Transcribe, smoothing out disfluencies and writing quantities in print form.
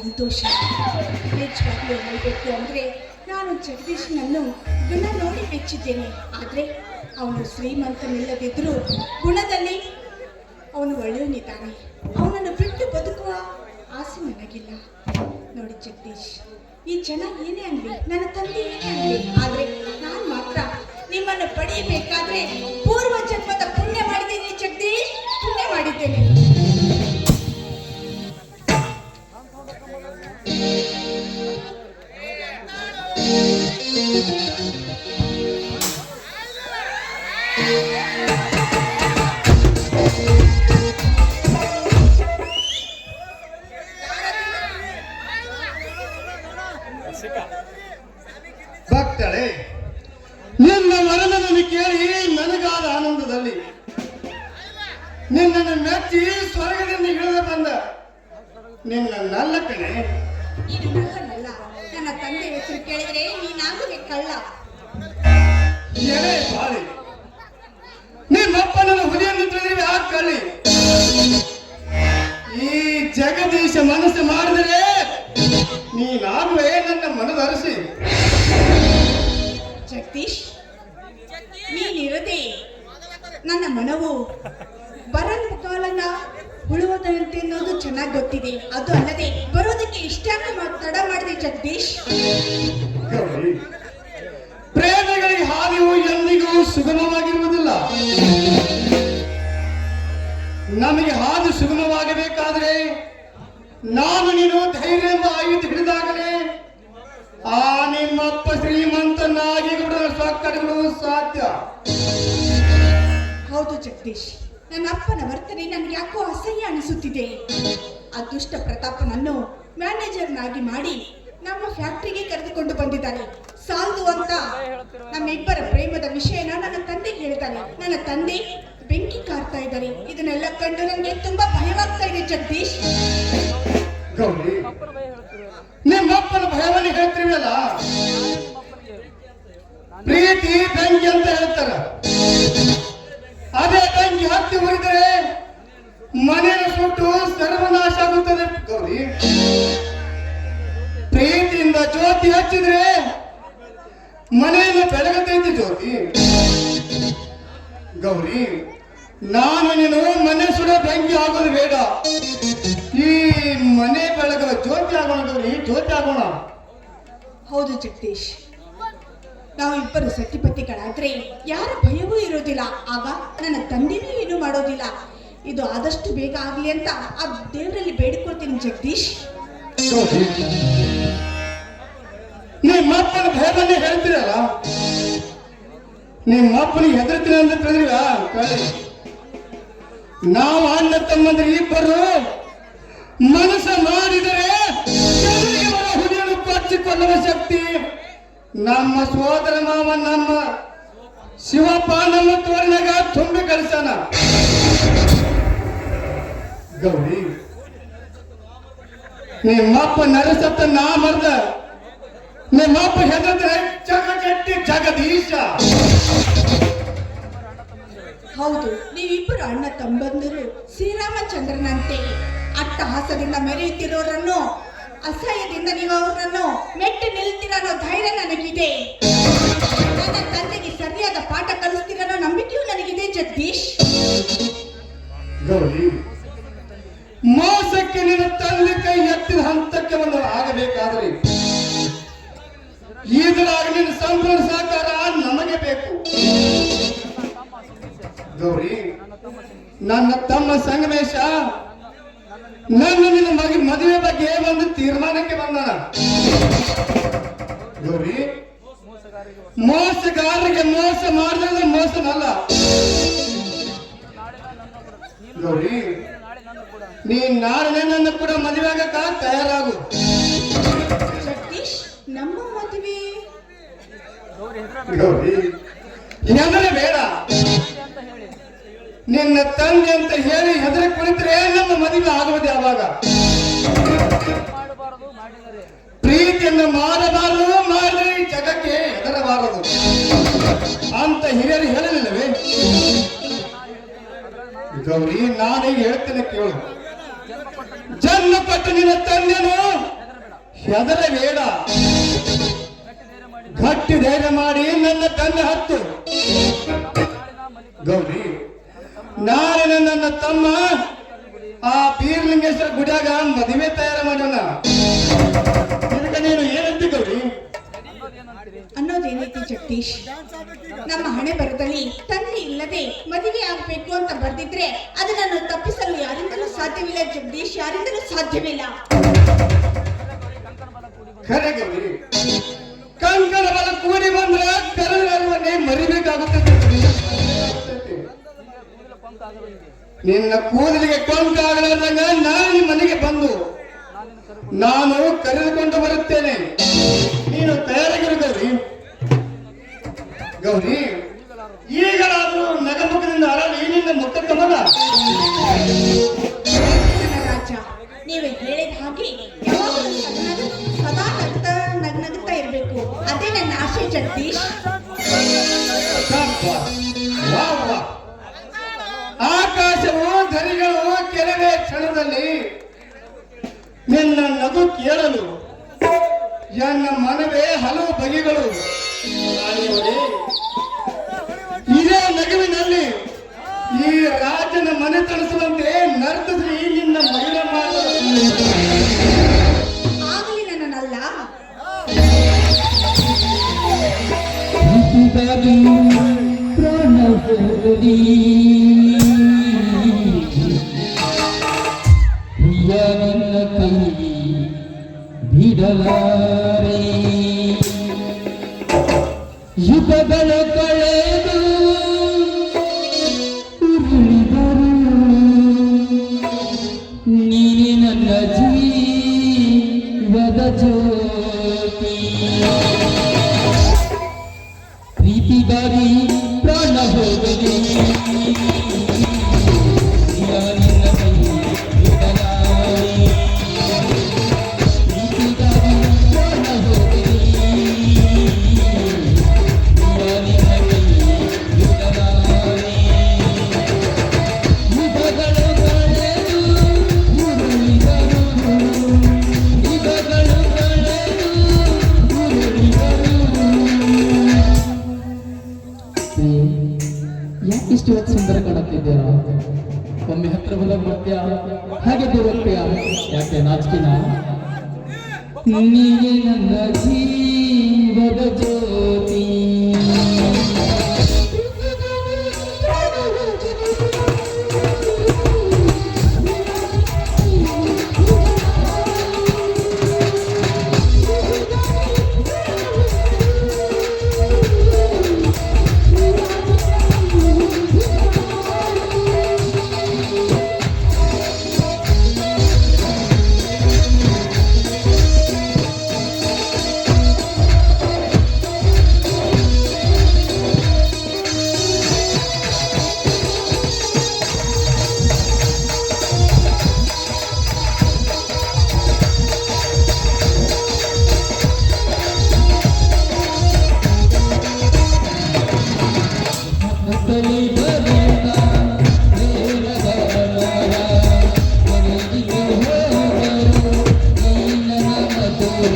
ಸಂತೋಷ. ನಿಜವಾಗ್ಲೂ ಹೇಳಬೇಕು ಅಂದರೆ ನಾನು ಜಗದೀಶನನ್ನು ಗುಣ ನೋಡಿ ಮೆಚ್ಚಿದ್ದೇನೆ. ಆದರೆ ಅವನು ಶ್ರೀಮಂತನಿಲ್ಲದಿದ್ದರೂ ಗುಣದಲ್ಲಿ ಅವನು ಒಳ್ಳೆಯವನಿದ್ದಾನೆ. ಅವನನ್ನು ಬಿಟ್ಟು ಬದುಕುವ ಆಸೆ ನನಗಿಲ್ಲ. ನೋಡಿ ಜಗದೀಶ್, ಈ ಜನ ಏನೇ ಅನ್ಲಿ, ನನ್ನ ತಂದೆ ಏನೇ ಅನ್ಲಿ, ಆದರೆ ನಾನು ಮಾತ್ರ ನಿಮ್ಮನ್ನು ಪಡೆಯಬೇಕಾದ್ರೆ ಪೂರ್ವ ಜನ್ಮದ ಪುಣ್ಯ ಮಾಡಿದ್ದೇನೆ ಜಗದೀಶ್, ಪುಣ್ಯ ಮಾಡಿದ್ದೇನೆ. ಭಕ್ತಳೆ, ನಿನ್ನ ಮರಣವನ್ನು ಕೇಳಿ ನನಗಾದ ಆನಂದದಲ್ಲಿ ನಿನ್ನನ್ನು ಮೆಚ್ಚಿ ಸ್ವರ್ಗದಿಂದ ಇಳಿದು ಬಂದ ನಿನ್ನ ನಲ್ಲ ಕಣೆ. ಇದು ನಲ್ಲನಲ್ಲ. ನನ್ನ ತಂದೆ ಹೆಸರು ಕೇಳಿದರೆ ನೀನಾಗುವೆ ಕಳ್ಳ. ಎಳೆ ಬಾಳಿ, ನಿಮ್ಮಪ್ಪನ ಹುಲಿಯನ್ನು ತಿಳಿದಿವೆ ಆ ಕಳ್ಳಿ. ಈ ಜಗದೀಶ ಮನಸ್ಸು ಮಾಡಿದರೆ ನೀನಾಗುವೆ ನನ್ನ ಮನದರಸಿ. ಜಗದೀಶ್, ನೀನಿರದೆ ನನ್ನ ಮನವು ಬರಲ್ ಕಾಲನ ಉಳುವುದಂತೆ ಅನ್ನೋದು ಚೆನ್ನಾಗಿ ಗೊತ್ತಿದೆ. ಅದು ಅಲ್ಲದೆ ಬರೋದಕ್ಕೆ ಇಷ್ಟಾಗಿ ತಡ ಮಾಡಿದೆ ಜಗದೀಶ್. ಪ್ರೇಮಿಗಳಿಗೆ ಹಾದಿಯು ಎಂದಿಗೂ ಸುಗಮವಾಗಿರುವುದಿಲ್ಲ. ನಮಗೆ ಹಾದಿ ಸುಗಮವಾಗಬೇಕಾದ್ರೆ ನಾನು ನೀನು ಧೈರ್ಯ ಎಂಬ ಆಯುಧ ಹಿಡಿದಾಗಲೇ ಆ ನಿಮ್ಮಪ್ಪ ಶ್ರೀಮಂತನಾಗಿ ಸೊಕ್ಕಡಿಗಳು ಸಾಧ್ಯ. ಹೌದು ಜಗದೀಶ್, ನನ್ನ ಅಪ್ಪನ ವರ್ತನೆ ನನಗೆ ಯಾಕೋ ಅಸಹ್ಯ ಅನಿಸುತ್ತಿದೆ. ಅದೃಷ್ಟ ಪ್ರತಾಪನನ್ನು ಮ್ಯಾನೇಜರ್ನಾಗಿ ಮಾಡಿ ನಮ್ಮ ಫ್ಯಾಕ್ಟರಿಗೆ ಕರೆದುಕೊಂಡು ಬಂದಿದ್ದಾನೆ. ಸಾಲದು ಅಂತ ನಮ್ಮಿಬ್ಬರ ಪ್ರೇಮದ ವಿಷಯನ ನನ್ನ ತಂದೆಗೆ ಹೇಳ್ತಾನೆ. ನನ್ನ ತಂದೆ ಬೆಂಕಿ ಕಾರ್ತಾ ಇದ್ದಾರೆ. ಇದನ್ನೆಲ್ಲ ಕಂಡು ನನಗೆ ತುಂಬಾ ಭಯವಾಗ್ತಾ ಇದೆ ಜಗದೀಶ್. ಗೌರಿ, ನಿಮ್ಮಪ್ಪನ ಭಯವನ್ನು ಹೇಳ್ತೀವಲ್ಲ, ಪ್ರೀತಿ ಬೆಂಕಿ ಅಂತ ಹೇಳ್ತಾರ. ಅದೇ ಬೆಂಕಿ ಹತ್ತಿ ಉರಿದರೆ ಮನೆಯನ್ನು ಸುಟ್ಟು ಸರ್ವನಾಶ ಆಗುತ್ತದೆ. ಗೌರಿ, ಪ್ರೀತಿಯಿಂದ ಜ್ಯೋತಿ ಹಚ್ಚಿದ್ರೆ ಮನೆಯನ್ನು ಬೆಳಗತೈತಿ ಜ್ಯೋತಿ. ಗೌರಿ, ನಾನು ನೀನು ಮನೆ ಸುಡ ಬೆಂಕಿ ಆಗೋದು ಬೇಡ. ಈ ಮನೆ ಬೆಳಗದ ಜ್ಯೋತಿ ಆಗೋಣ ಗೌರಿ, ಜ್ಯೋತಿ ಆಗೋಣ. ಹೌದು ಜಗದೀಶ್, ನಾವು ಇಬ್ಬರು ಸತಿಪತಿಗಳಾದ್ರೆ ಯಾರ ಭಯವೂ ಇರೋದಿಲ್ಲ. ಆಗ ನನ್ನ ತಂದೆನೂ ಏನು ಮಾಡೋದಿಲ್ಲ. ಇದು ಆದಷ್ಟು ಬೇಗ ಆಗ್ಲಿ ಅಂತ ಆ ದೇವರಲ್ಲಿ ಬೇಡಿಕೊಳ್ತೀನಿ ಜಗದೀಶ್. ನಿಮ್ಮಪ್ಪನ ಭಯವನ್ನೇ ಹೇಳ್ತೀರಲ್ಲ, ನಿಮ್ಮಪ್ಪನಿಗೆ ಹೆದರ್ತೀನಿ ಅಂತ ತಿಳಿದ್ರಿವ. ನಾವು ಅಣ್ಣ ತಮ್ಮಂದ್ರೆ ಇಬ್ಬರು ಮನಸ್ಸ ಮಾಡಿದರೆ ಹುಲಿಯನ್ನು ಕೊಚ್ಚಿಕೊಳ್ಳುವ ಶಕ್ತಿ ನಮ್ಮ ಸೋದರ ಮಾವ ನಮ್ಮ ಶಿವಪ್ಪ ನಮ್ಮ ತೋರಿನಾಗ ತುಂಬಿ ಕಳಿಸಾನ. ಗೌರಿ, ನಿಮ್ಮಪ್ಪ ನರಸತ್ತ ನಾ ಮರ್ದ, ನಿಮ್ಮಪ್ಪ ಹೆದರ್ದ್ರೆ ಜಗಟ್ಟಿ ಜಗದೀಶ. ಹೌದು, ನೀವಿಬ್ಬರು ಅಣ್ಣ ತಮ್ಮಂದಿರು ಶ್ರೀರಾಮಚಂದ್ರನಂತೆ ಅಟ್ಟಹಾಸದಿಂದ ಮೆರೆಯುತ್ತಿರೋರನ್ನು, ಅಸಹ್ಯದಿಂದ ನೀವು ಅವರನ್ನು ಮೆಟ್ಟಿ ನಿಲ್ತಿರೋ ಧೈರ್ಯ ನನಗಿದೆ. ನನ್ನ ತಂದೆಗೆ ಸರಿಯಾದ ಪಾಠ ಕಲಿಸ್ತಿರೋ ನಂಬಿಕೆಯೂ ನನಗಿದೆ ಜಗದೀಶ್. ಗೌರಿ, ಮೋಸಕ್ಕೆ ನಿನ್ನ ತಂದೆ ಕೈ ಎತ್ತಿದ ಹಂತಕ್ಕೆ ಒಂದು ಆಗಬೇಕಾದ್ರೆ ಈಗಲಾಗ ನಿನ್ನ ಸಂಪೂರ್ಣ ಸಹಕಾರ ನಮಗೆ ಬೇಕು. ಗೌರಿ, ನನ್ನ ತಮ್ಮ ಸಂಗಮೇಶ ನನ್ನ ನಿನ್ನ ಮದುವೆ ಬಗ್ಗೆ ಒಂದು ತೀರ್ಮಾನಕ್ಕೆ ಬಂದಾನ. ಗೌರಿ, ಮೋಸಗಾರರಿಗೆ ಮೋಸ ಮಾಡಿದ್ರೆ ಮೋಸನಲ್ಲ. ಗೌರಿ, ನೀನ್ ನಾಳೆ ನನ್ನ ಕೂಡ ಮದುವೆ ಆಗಕ್ಕ ತಯಾರಾಗು. ಜಗದೀಶ್, ನಮ್ಮ ಮದುವೆ ಗೌರಿ, ಹೆದರ ಬೇಡ. ನಿನ್ನ ತಂದೆ ಅಂತ ಹೇಳಿ ಹೆದರ ಕುಳಿತರೆ ನಮ್ಮ ಮದುವೆ ಆಗುವುದು ಯಾವಾಗ? ಪ್ರೀತಿಯನ್ನು ಮಾಡಬಾರದು, ಮಾಡಿದ್ರೆ ಈ ಜಗಕ್ಕೆ ಹೆದರಬಾರದು ಅಂತ ಹಿರಿಯರು ಹೇಳಲಿಲ್ಲವೇ? ಗೌರಿ, ನಾನೀಗ ಹೇಳ್ತೇನೆ ಕೇಳು. ಜನ್ಮ ಕೊಟ್ಟು ನಿನ್ನ ತಂದೆನು ಹೆದರಬೇಡ. ಗಟ್ಟಿ ಧೈರ್ಯ ಮಾಡಿ ನನ್ನ ಕಣ್ಣು ಹತ್ತು. ಗೌರಿ, ನಾಳೆ ನನ್ನ ತಮ್ಮ ಆ ಬೀರ್ಲಿಂಗೇಶ್ವರ ಗುಡಿಯಾಗ ಮದುವೆ ತಯಾರು ಮಾಡೋಣ. ಇದಕ್ಕೆ ನೀನು ಏನಂತ ಗೌರಿ? ಅನ್ನೋದೇನೈತಿ ಜಗದೀಶ್, ನಮ್ಮ ಹಣೆ ಬರದಲ್ಲಿ ತಂದೆ ಇಲ್ಲದೆ ಮದುವೆ ಆಗ್ಬೇಕು ಅಂತ ಬರ್ದಿದ್ರೆ ಅದನ್ನು ತಪ್ಪಿಸಲು ಯಾರಿಂದಲೂ ಸಾಧ್ಯವಿಲ್ಲ ಜಗದೀಶ್, ಯಾರಿಂದಲೂ ಸಾಧ್ಯವಿಲ್ಲ. ಖರೆ ಗೌರಿ, ಕಂಕಣ ಬಲ ಕೂಡಿ ಬಂದ್ರೆ ಕರವನ್ನೇ ಮರಿಬೇಕಾಗುತ್ತದೆ. ನಿನ್ನ ಕೂದಲಿಗೆ ಕೊಂಕಾಗಲಾರ್ದಂಗ ನಾನು ಮನೆಗೆ ಬಂದು ನಾನು ಕರೆದುಕೊಂಡು ಬರುತ್ತೇನೆ. ನೀನು ತಯಾರಾಗಿರು ಗೌರಿ. ಗೌರಿ, ಈಗಲಾದರೂ ನಗಮುಖದಿಂದ ಅರಳಿ ನಿನ್ನ ಮುಖ ಕಮಲ. ರಾಜ, ನೀವು ಹೇಳಿದ ಹಾಗೆ ಯಾವಾಗಲೂ ಸದಾ ನಗ್ನಗ್ತಾ ಇರಬೇಕು, ಅದೇ ನನ್ನ ಆಶೆ ಜಗದೀಶ್. ಆಕಾಶವು ಧರಿಗಳು ಕೆಲವೇ ಕ್ಷಣದಲ್ಲಿ ನಿನ್ನ ನಗು ಕೇಳಲು ಎನ್ನ ಮನವೇ ಹಲವು ಬಗೆಗಳು. ಇದೇ ನಗುವಿನಲ್ಲಿ ಈ ರಾಜನ ಮನೆ ತಣಿಸುವಂತೆ ನರ್ತದ್ರಿ ನಿನ್ನ ಮಹಿಳೆ ಮಾತು. ಆಗಲಿ ನನ್ನಲ್ಲ. ನಿನ್ನ ಕೈ ಬಿಡಲಾರೆ, ಯುಗಗಳ ಕಳೆದು ಉರುಳಿದರು ನೀನೆ ನನ್ನ ಜೀವದ ಜ್ಯೋತಿ. ಪ್ರೀತಿಗಾಗಿ ಪ್ರಾಣ ಹೋಗಲಿ, ನಿನ್ನ ಕೈ ಬಿಡಲಾರೆ, ಪ್ರೀತಿಗಾಗಿ ಪ್ರಾಣ ಹೋಗಲಿ, ನಿನ್ನ ಕೈ ಬಿಡಲಾರೆ. ಯುಗಗಳು ಕಳೆದು ಉರುಳಿದರು, ಯುಗಗಳು ಕಳೆದು ಉರುಳಿದರು. ಯಾಕೆ ಇಷ್ಟು ಹೊತ್ತು ಸುಂದರ ಕಾಣುತ್ತಿದ್ದೀರಾ? ಒಮ್ಮೆ ಹತ್ರ ಬಂದಾಗ ಬರ್ತೀಯ, ಹಾಗೆ ಹೋಗ್ತೀಯ, ಯಾಕೆ ನಾಚಿಕೆನ? ನೀನೇ ನನ್ನ ಜೀವದ ಜ್ಯೋತಿ. ಕತ್ತಲಿ ಬರಿತ ನೇರದ ಮರ, ಮನೆಗೆ ಹೋದರು ನೀ ನನ್ನ ಮಧುರ